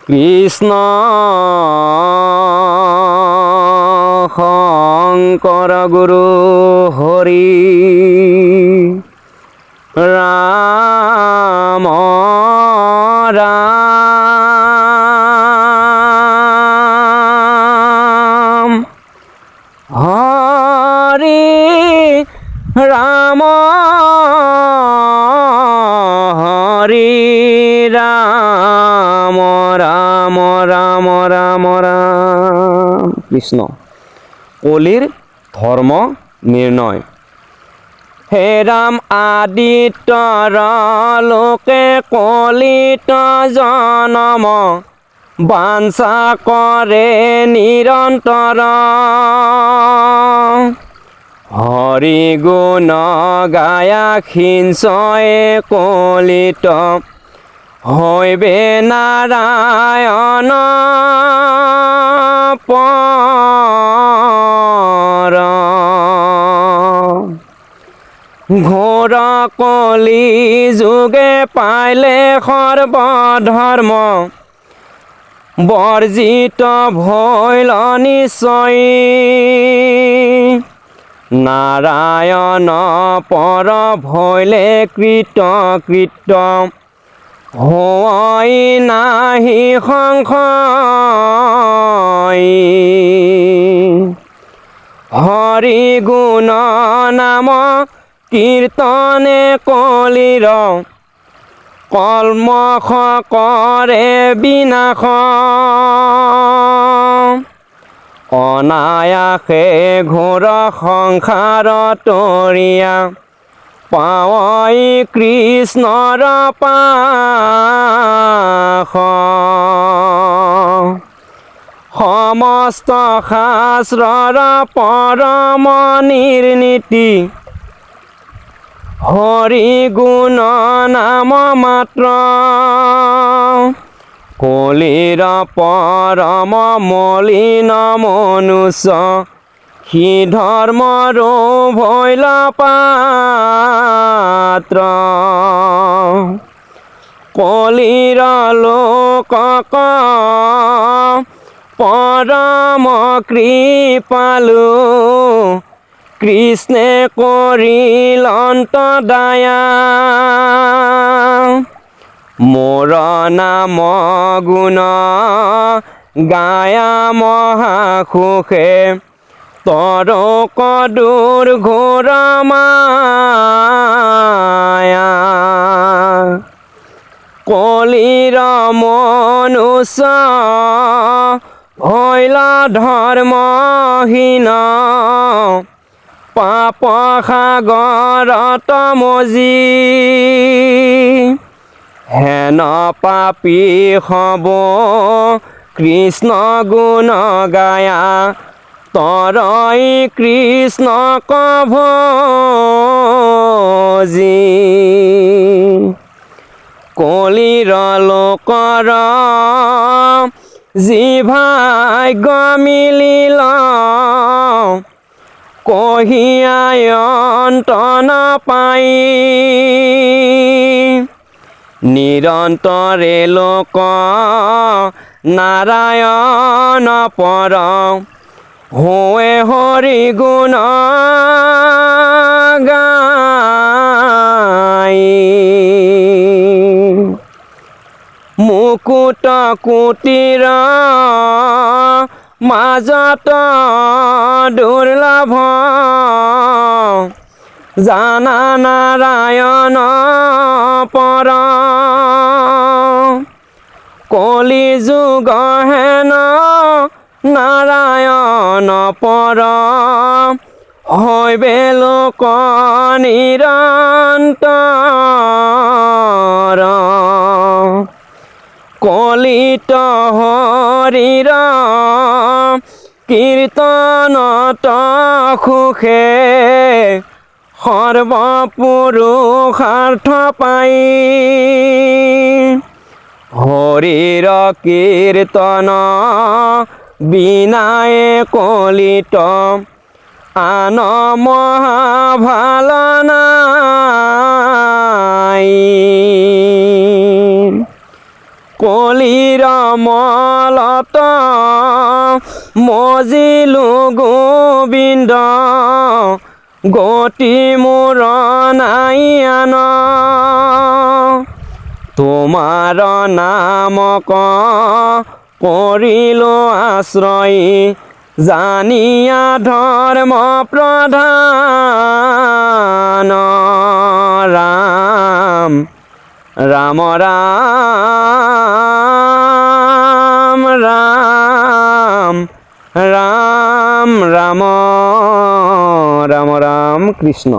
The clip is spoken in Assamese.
কৃষ্ণ শংকৰ গুৰু হৰি ৰাম ৰাম হৰি ৰাম হৰি ৰাম ৰাম ৰাম ৰাম ৰাম কৃষ্ণ। কলিৰ ধৰ্ম নিৰ্ণয়। হে ৰাম আদিত্যৰ লোকে কলিত জনম বাঞ্ছা কৰে নিৰন্তৰ হৰি গুণ গায়া সিঞ্চয়ে কলিত হৈবে নাৰায়ণ পৰ ঘোৰ কলি যুগে পাইলে সৰ্বধৰ্ম বৰ্জিত ভৈল নিশ্চয় নাৰায়ণ পৰ ভৈলে কৃত কৃত হৈ নাহি সংশয় হৰি গুণ নাম কীৰ্তনে কলিৰ কল্মষ কৰে বিনাশ অনায়াসে ঘোৰ সংসাৰ তৰিয়া পাৱই কৃষ্ণৰ পাশ সমস্ত শাস্ত্ৰৰ পৰম নিৰ্ণীতি হৰি গুণ নাম মাত্ৰ কলিৰ পৰম মলিন মনুষ্য সি ধৰ্মৰ ভৈল পাত্ৰ কলিৰ লোকক পৰম কৃপালু কৃষ্ণে কৰিল অন্ত দয়া মোৰ নাম গুণ গায়া মহাসুখে তৰক দূৰ ঘোৰ মায়া কলিৰ মনুষ্য ভৈল ধৰ্মহীন পাপ সাগৰত মজি হেন পাপী হব কৃষ্ণ গুণ গায়া তৰই কৃষ্ণক ভজি কলিৰ লোকৰ যি ভাগ্য মিলিল কহিয়াই অন্ত নাপাই নিৰন্তৰে লোক নাৰায়ণ পৰ হোৱে হৰি গুণ গাই মুকুট কুটিৰ মাজত দুৰ্লভ জানা নাৰায়ণ পৰ কলি যুগ হেন নাৰায়ণ পৰ হৈবে লোক নিৰন্তৰ কলিত হৰিৰ কীৰ্তনত সুখে সৰ্বপুৰুষাৰ্থ পাই হৰিৰ কীৰ্তন বিনায়ে কলিত আন মহাভাল নাই কলিৰ কমলত মজিলো গোবিন্দ গতি মোৰ নাই আন তোমাৰ নামক কৰিলো আশ্ৰয়ী জানিয়া ধৰ্ম প্ৰধান ৰাম ৰাম ৰাম ৰাম ৰাম ৰাম ৰাম ৰাম কৃষ্ণ।